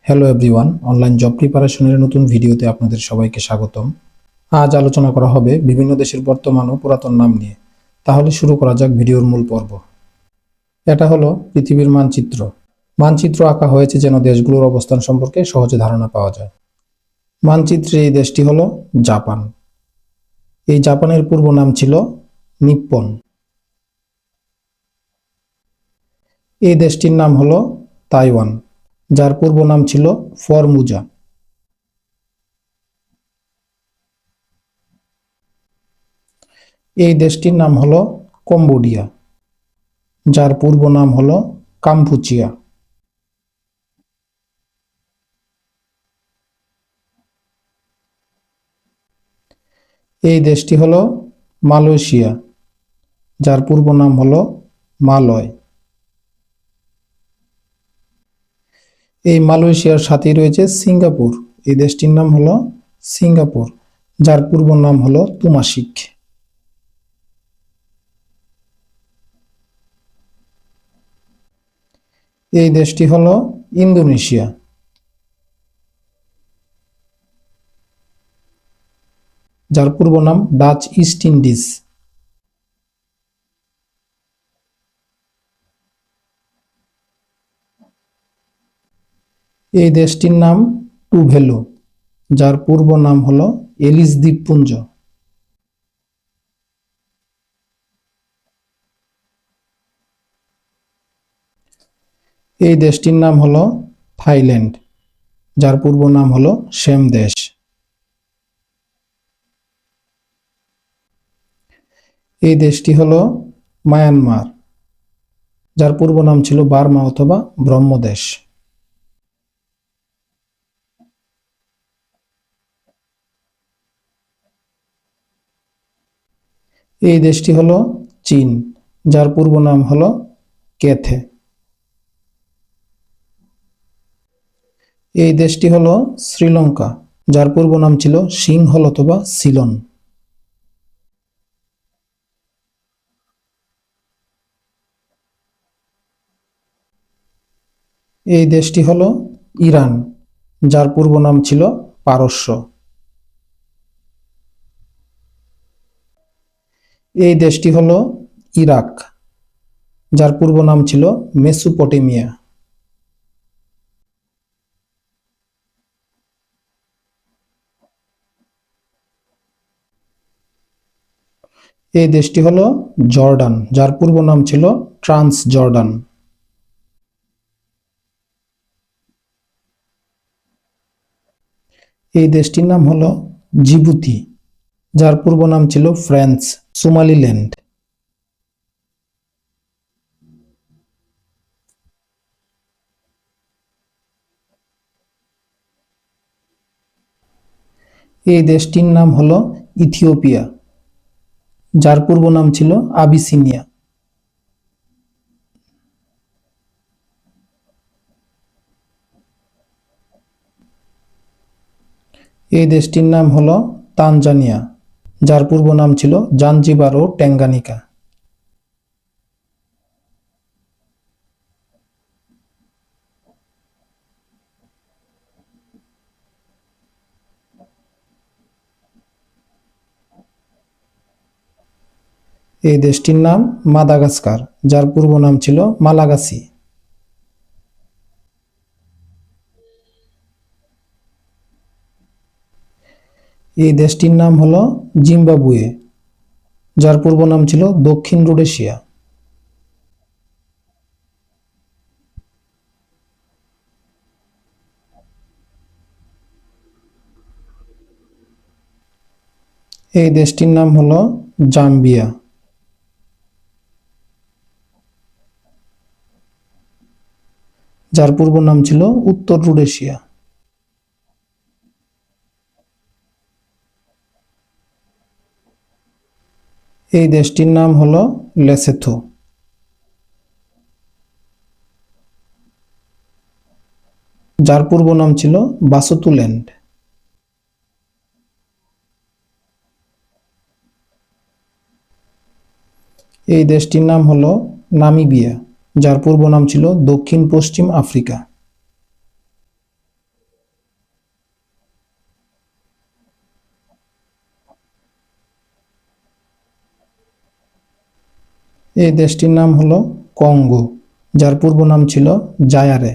Hello everyone, online job প্রিপারেশনের নতুন ভিডিওতে আপনাদের সবাইকে স্বাগতম। আজ আলোচনা করা হবে বিভিন্ন দেশের বর্তমান ও পুরাতন নাম নিয়ে। তাহলে শুরু করা যাক ভিডিওর মূল পর্ব। এটা হলো পৃথিবীর মানচিত্র। মানচিত্র আঁকা হয়েছে যেন দেশগুলোর অবস্থান সম্পর্কে সহজে ধারণা পাওয়া যায়। মানচিত্রে এই দেশটি হলো জাপান। এই জাপানের পূর্ব নাম ছিল নিপ্পন। এই দেশটির নাম হলো তাইওয়ান, যার পূর্ব নাম ছিল ফরমুজা। এই দেশটির নাম হলো কম্বোডিয়া, যার পূর্ব নাম হলো কাম্পুচিয়া। এই দেশটি হলো মালয়েশিয়া, যার পূর্ব নাম হলো মালয়। এই মালয়েশিয়ার সাথেই রয়েছে সিঙ্গাপুর। এই দেশটির নাম হলো সিঙ্গাপুর, যার পূর্ব নাম হলো তুমাশিক। এই দেশটি হলো ইন্দোনেশিয়া, যার পূর্ব নাম ডাচ ইস্ট ইন্ডিজ। এই দেশটির নাম টুভেলু, যার পূর্ব নাম হলো এলিস দ্বীপপুঞ্জ। এই দেশটির নাম হলো থাইল্যান্ড, যার পূর্ব নাম হলো সেম দেশ। এই দেশটি হলো মায়ানমার, যার পূর্ব নাম ছিল বার্মা অথবা ব্রহ্মদেশ। এই দেশটি হলো চীন, যার পূর্ব নাম হলো ক্যাথে। এই দেশটি হলো শ্রীলঙ্কা, যার পূর্ব নাম ছিল সিংহল অথবা সিলন। এই দেশটি হলো ইরান, যার পূর্ব নাম ছিল পারস্য। এই দেশটি হলো ইরাক, যার পূর্ব নাম ছিল মেসোপটেমিয়া। এই দেশটি হলো জর্ডান, যার পূর্ব নাম ছিল ট্রান্স জর্ডান। এই দেশটির নাম হলো জিবুতি, যার পূর্ব নাম ছিল ফ্রেঞ্চ সোমালিল্যান্ড। এই দেশটির নাম হলো ইথিওপিয়া, যার পূর্ব নাম ছিল আবিসিনিয়া। এই দেশটির নাম হলো তানজানিয়া, যার পূর্ব নাম ছিল জাঞ্জিবার ও ট্যাঙ্গানিকা। এই দেশটির নাম মাদাগাস্কার, যার পূর্ব নাম ছিল মালাগাসি। এই দেশটির নাম হলো জিম্বাবুয়ে, যার পূর্ব নাম ছিল দক্ষিণ রোডেশিয়া। এই দেশটির নাম হলো জাম্বিয়া। যার পূর্ব নাম ছিল উত্তর রোডেশিয়া। এই দেশটির নাম হলো লেসোথো। যার পূর্ব নাম ছিল বাসুতুল্যান্ড। এই দেশটির নাম হলো নামিবিয়া, যার পূর্ব নাম ছিল দক্ষিণ পশ্চিম আফ্রিকা। এই দেশটির নাম হলো কঙ্গো, যার পূর্ব নাম ছিল জায়ারে।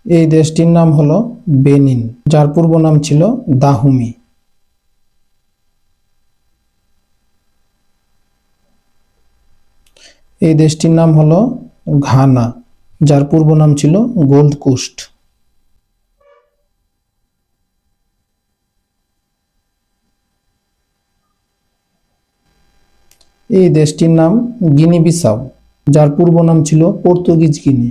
এই দেশটির নাম হলো বেনিন, যার পূর্ব নাম ছিল দাহুমি। এই দেশটির নাম হলো ঘানা, যার পূর্ব নাম ছিল গোল্ড কোস্ট। এই দেশটির নাম গিনি বিসাউ, যার পূর্ব নাম ছিল পর্তুগিজ গিনি।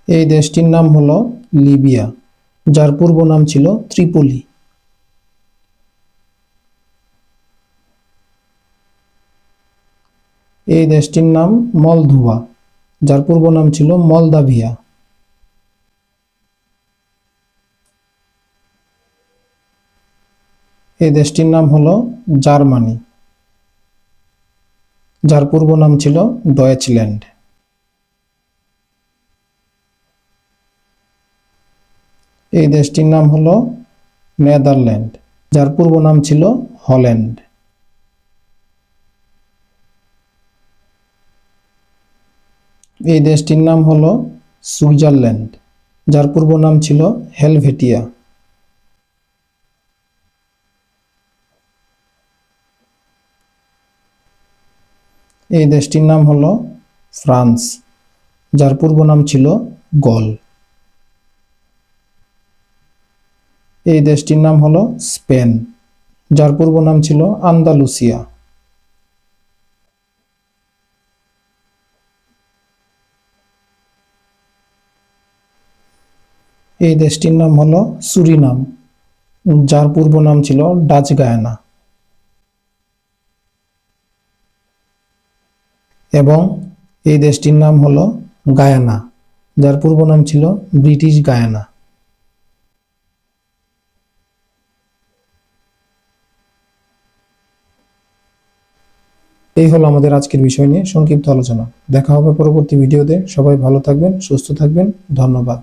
এই দেশটির নাম হলো লিবিয়া, যার পূর্ব নাম ছিল ত্রিপোলি। এই দেশটির নাম মলদোভা, যার পূর্ব নাম ছিল মলদাভিয়া। এই দেশটির নাম হলো জার্মানি, যার পূর্ব নাম ছিল ডয়েচল্যান্ড। এই দেশটির নাম হলো নেদারল্যান্ড, যার পূর্ব নাম ছিল হল্যান্ড। এই দেশটির নাম হলো সুইজারল্যান্ড, যার পূর্ব নাম ছিল হেলভেটিয়া। এই দেশটির নাম হলো ফ্রান্স, যার পূর্ব নাম ছিল গল। এই দেশটির নাম হলো স্পেন, যার পূর্ব নাম ছিল আন্দালুসিয়া। এই দেশটির নাম হলো সুরিনাম, যার পূর্ব নাম ছিল ডাচ গায়ানা। এবং এই দেশটির নাম হলো গায়ানা, যার পূর্ব নাম ছিল ব্রিটিশ গায়ানা। এই হলো আমাদের আজকের বিষয় নিয়ে সংক্ষিপ্ত আলোচনা। দেখা হবে পরবর্তী ভিডিওতে। সবাই ভালো থাকবেন, সুস্থ থাকবেন। ধন্যবাদ।